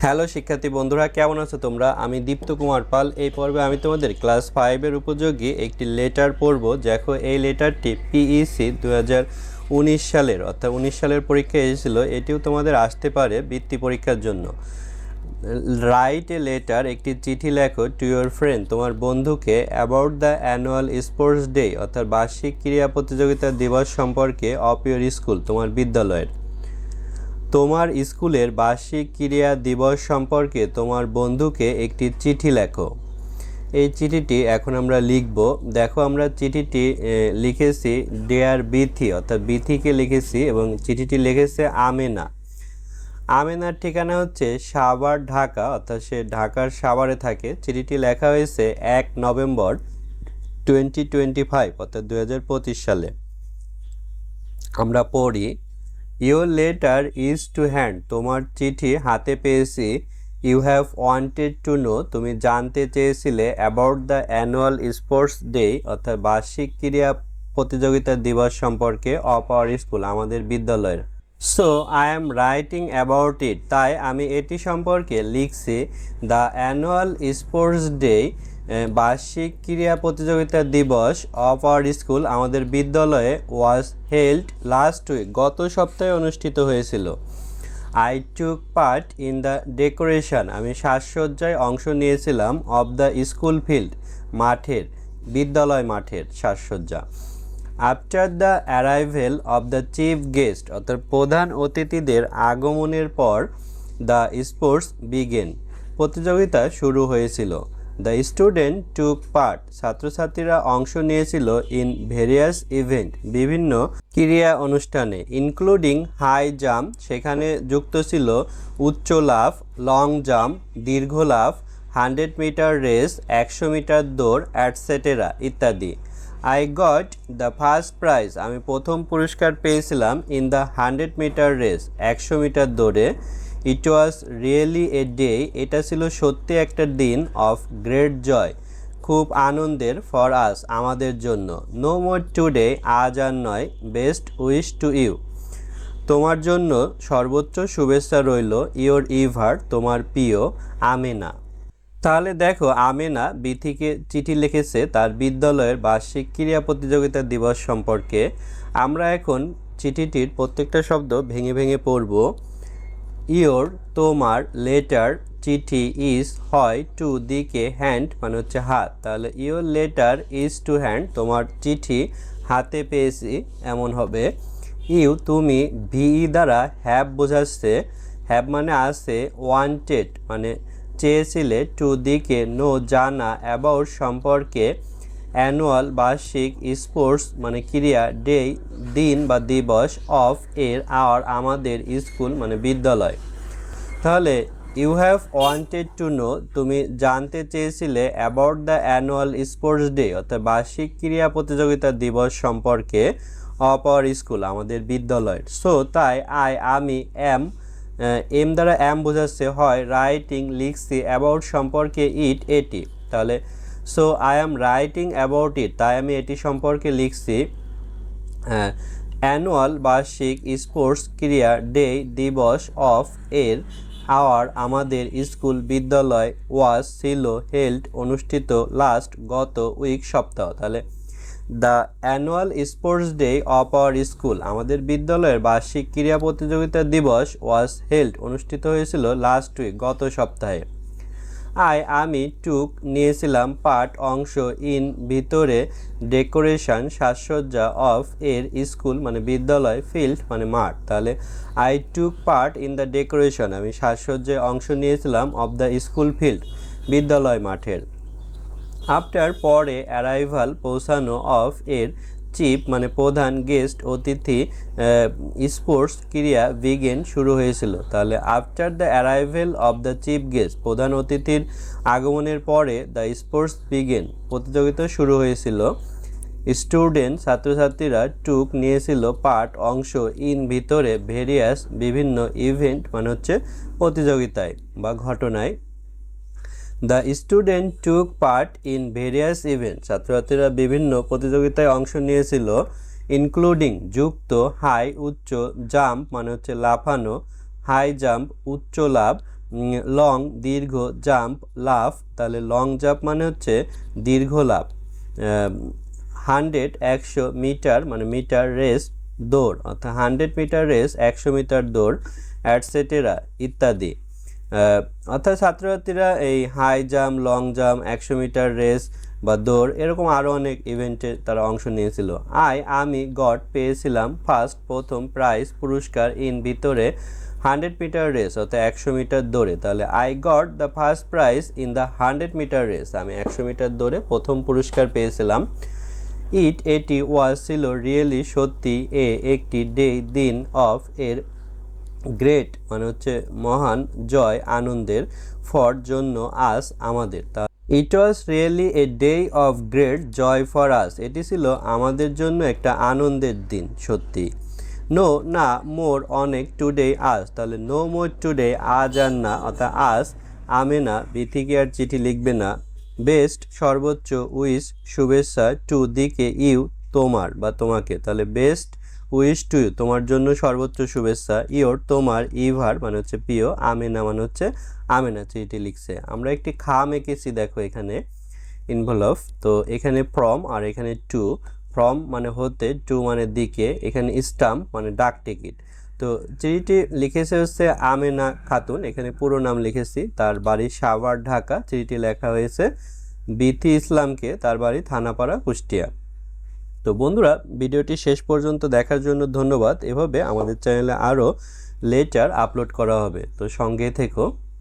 Hello শিক্ষার্থী বন্ধুরা, কেমন আছো তোমরা? আমি দীপ্ত কুমার পাল। এই পর্বে আমি তোমাদের ক্লাস 5-এর উপযোগী একটি লেটার পড়ব। দেখো, এই লেটারটি পিইসি 2019 সালের অর্থাৎ 19 সালের পরীক্ষায় এসেছিল। এটিও তোমাদের আসতে পারে বৃত্তি পরীক্ষার জন্য। রাইট এ লেটার, একটি চিঠি লেখো টু ইউর ফ্রেন্ড, তোমার বন্ধুকে, about the annual sports day অর্থাৎ বার্ষিক ক্রীড়া প্রতিযোগিতা দিবস সম্পর্কে অফ ইউর স্কুল, তোমার বিদ্যালয়ের। তোমার স্কুলের বার্ষিক ক্রীড়া দিবস সম্পর্কে তোমার বন্ধুকে একটি চিঠি লেখো। এই চিঠিটি এখন আমরা লিখব। দেখো, আমরা চিঠিটি লিখেছি ডিয়ার বিথি অর্থাৎ বিথিকে লিখেছি এবং চিঠিটি লিখেছে আমেনা। আমেনার ঠিকানা হচ্ছে সাভার, ঢাকা, অর্থাৎ সে ঢাকার সাভারে থাকে। চিঠিটি লেখা হয়েছে 1 নভেম্বর 2025 অর্থাৎ 2025 সালে। আমরা পড়ি, your letter is to hand, তোমার চিঠি হাতে পেয়েছি। You have wanted to know, তুমি জানতে চেয়েছিলে। About the annual sports day অর্থাৎ বার্ষিক ক্রীড়া প্রতিযোগিতা দিবস সম্পর্কে অফ আওয়ার স্কুল, আমাদের বিদ্যালয়ের। So I am writing about it, তাই আমি এটি সম্পর্কে লিখছি। দ্য অ্যানুয়াল স্পোর্টস ডে, বার্ষিক ক্রীড়া প্রতিযোগিতা দিবস অফ আওয়ার স্কুল, আমাদের বিদ্যালয়ে, ওয়াজ হেল্ড লাস্ট উইক, গত সপ্তাহে অনুষ্ঠিত হয়েছিল। I took part in the decoration, আমি সাজসজ্জায় অংশ নিয়েছিলাম। অফ দ্য স্কুল ফিল্ড, মাঠের, বিদ্যালয় মাঠের সাজসজ্জা। After the arrival of the chief guest, অর্থাৎ প্রধান অতিথিদের আগমনের পর, দ্য স্পোর্টস বিগেন, প্রতিযোগিতা শুরু হয়েছিল। দ্য স্টুডেন্ট টুক পার্ট, ছাত্রছাত্রীরা অংশ নিয়েছিল। ইন ভেরিয়াস ইভেন্ট, বিভিন্ন ক্রীড়া অনুষ্ঠানে। ইনক্লুডিং হাই জাম্প, সেখানে যুক্ত ছিল উচ্চ লাফ, লং জাম্প, দীর্ঘ লাফ, 100 মিটার রেস, 100 মিটার দৌড়, অ্যাটসেটেরা ইত্যাদি। I got the first prize, আমি প্রথম পুরস্কার পেয়েছিলাম। In the 100 metre race, 100 metre দৌড়ে। It was really a day, এটা ছিল সত্যি একটা দিন। অফ গ্রেট জয়, খুব আনন্দের। ফর আস, আমাদের জন্য। নো মোর টুডে, আজ আর নয়। বেস্ট উইশ টু ইউ, তোমার জন্য সর্বোচ্চ শুভেচ্ছা রইল। ইওর ইভার, তোমার প্রিয় আমেনা। তাহলে দেখো, আমেনা বিথিকে চিঠি লিখেছে তার বিদ্যালয়ের বার্ষিক ক্রীড়া প্রতিযোগিতা দিবস সম্পর্কে। আমরা এখন চিঠিটির প্রত্যেকটা শব্দ ভেঙে ভেঙে পড়ব। ইওর, তোমার, লেটার, চিঠি, ইজ, হয়, টু, দিকে, হ্যান্ড মানে হচ্ছে হাত। তাহলে your letter is to hand, তোমার চিঠি হাতে পেয়েছি, এমন হবে। ইউ, তুমি, ভিই দ্বারা হ্যাভ বোঝাচ্ছে। হ্যাভ মানে আছে, ওয়ান্টেড মানে চেয়েছিলে, টু, দিকে, নো, জানা, অ্যাবাউট সম্পর্কে, অ্যানুয়াল বার্ষিক, স্পোর্টস মানে ক্রীড়া, ডে দিন বা দিবস, অফ এর, আওয়ার আমাদের, স্কুল মানে বিদ্যালয়। তাহলে you have wanted to know, তুমি জানতে চেয়েছিলে। About the annual sports day অর্থাৎ বার্ষিক ক্রীড়া প্রতিযোগিতা দিবস সম্পর্কে, অফ আওয়ার স্কুল আমাদের বিদ্যালয়ের। সো তাই, আমি, এম দ্বারা এম বোঝাচ্ছে, হয়, রাইটিং লিখছি, অ্যাবাউট সম্পর্কে, ইট এটি। তাহলে so I am writing about it, তাই আমি এটি সম্পর্কে লিখছি। অ্যানুয়াল বার্ষিক স্পোর্টস ক্রীড়া, ডে দিবস, অফ এর, আওয়ার আমাদের, স্কুল বিদ্যালয়, ওয়াজ ছিল, হেল্ড অনুষ্ঠিত, লাস্ট গত, উইক সপ্তাহ। তাহলে the annual sports day of our school, আমাদের বিদ্যালয়ের বার্ষিক ক্রীড়া প্রতিযোগিতা দিবস, ওয়াজ হেল্ড অনুষ্ঠিত হয়েছিল, লাস্ট উইক গত সপ্তাহে। আমি, টুক নিয়েছিলাম, পার্ট অংশ, ইন ভিতরে, ডেকোরেশন সাজসজ্জা, অফ এর, স্কুল মানে বিদ্যালয়, ফিল্ড মানে মাঠ। তাহলে I took part in the decoration, আমি সাজসজ্জায় অংশ নিয়েছিলাম। অফ দ্য স্কুল ফিল্ড, বিদ্যালয় মাঠের। আফটার পরে, অ্যারাইভাল পৌঁছানো, অফ এর, চিফ মানে প্রধান, গেস্ট অতিথি, স্পোর্টস ক্রীড়া, বিগেন শুরু হয়েছিল। তাহলে after the arrival of the chief guest, প্রধান অতিথির আগমনের পরে, দ্য স্পোর্টস বিগেন প্রতিযোগিতা শুরু হয়েছিল। স্টুডেন্ট ছাত্রছাত্রীরা, টুক নিয়েছিল, পার্ট অংশ, ইন ভিতরে, ভেরিয়াস বিভিন্ন, ইভেন্ট মানে হচ্ছে প্রতিযোগিতায় বা ঘটনায়। The student took part in various event, ছাত্রছাত্রীরা বিভিন্ন প্রতিযোগিতায় অংশ নিয়েছিল। ইনক্লুডিং যুক্ত, হাই উচ্চ, জাম্প মানে হচ্ছে লাফানো, হাই জাম্প উচ্চ লাফ, লং দীর্ঘ, জাম্প লাফ, তাহলে লং জাম্প মানে হচ্ছে দীর্ঘ লাফ, 100 100 মিটার মানে মিটার রেস দৌড়, অর্থাৎ 100 মিটার রেস 100 মিটার দৌড়, অ্যাটসেটেরা ইত্যাদি। অর্থাৎ ছাত্রছাত্রীরা এই high jump, long jump, 100 metre race বা দৌড় এরকম আরও অনেক ইভেন্টে তারা অংশ নিয়েছিল। আমি গড পেয়েছিলাম ফার্স্ট প্রথম প্রাইজ পুরস্কার ইন ভিতরে 100 মিটার রেস অর্থাৎ 100 মিটার দৌড়ে, তাহলে I got the first prize in the 100 metre race, আমি 100 মিটার দৌড়ে প্রথম পুরস্কার পেয়েছিলাম। এটি ওয়াজ ছিল রিয়েলি সত্যি একটি ডে দিন অফ এর গ্রেট মানে হচ্ছে মহান জয় আনন্দের, ফর জন্য আস আমাদের, তা it was really a day of great joy for us, এটি ছিল আমাদের জন্য একটা আনন্দের দিন সত্যি। নো না মোর অনেক টুডে আস, তাহলে নো মোর টুডে আজ আর না, অর্থাৎ আজ আমে না বিথিকে আর চিঠি লিখবে না। বেস্ট সর্বোচ্চ, উইশ শুভেচ্ছা, টু দিকে, ইউ তোমার বা তোমাকে, তাহলে বেস্ট উইশ টু ইউ তোমার জন্য সর্বোচ্চ শুভেচ্ছা, ইওর তোমার, ইভার মানে হচ্ছে প্রিয়, আমেনা মানে হচ্ছে আমেনা চিঠি লিখছে। আমরা একটি খাম এঁকেছি দেখো এখানে ইনভলভ, তো এখানে ফ্রম আর এখানে টু, ফ্রম মানে হতে, টু মানে দিকে, এখানে স্টাম্প মানে ডাক টিকিট। তো চিঠিটি লিখেছে হচ্ছে আমেনা খাতুন, এখানে পুরো নাম লিখেছি, তার বাড়ি সাভার ঢাকা, চিঠিটি লেখা হয়েছে বিথি ইসলামকে, তার বাড়ি থানাপাড়া কুষ্টিয়া। তো বন্ধুরা ভিডিওটি শেষ পর্যন্ত দেখার জন্য ধন্যবাদ। এভাবে আমাদের চ্যানেলে আরও লেটার আপলোড করা হবে, তো সঙ্গে থেকো।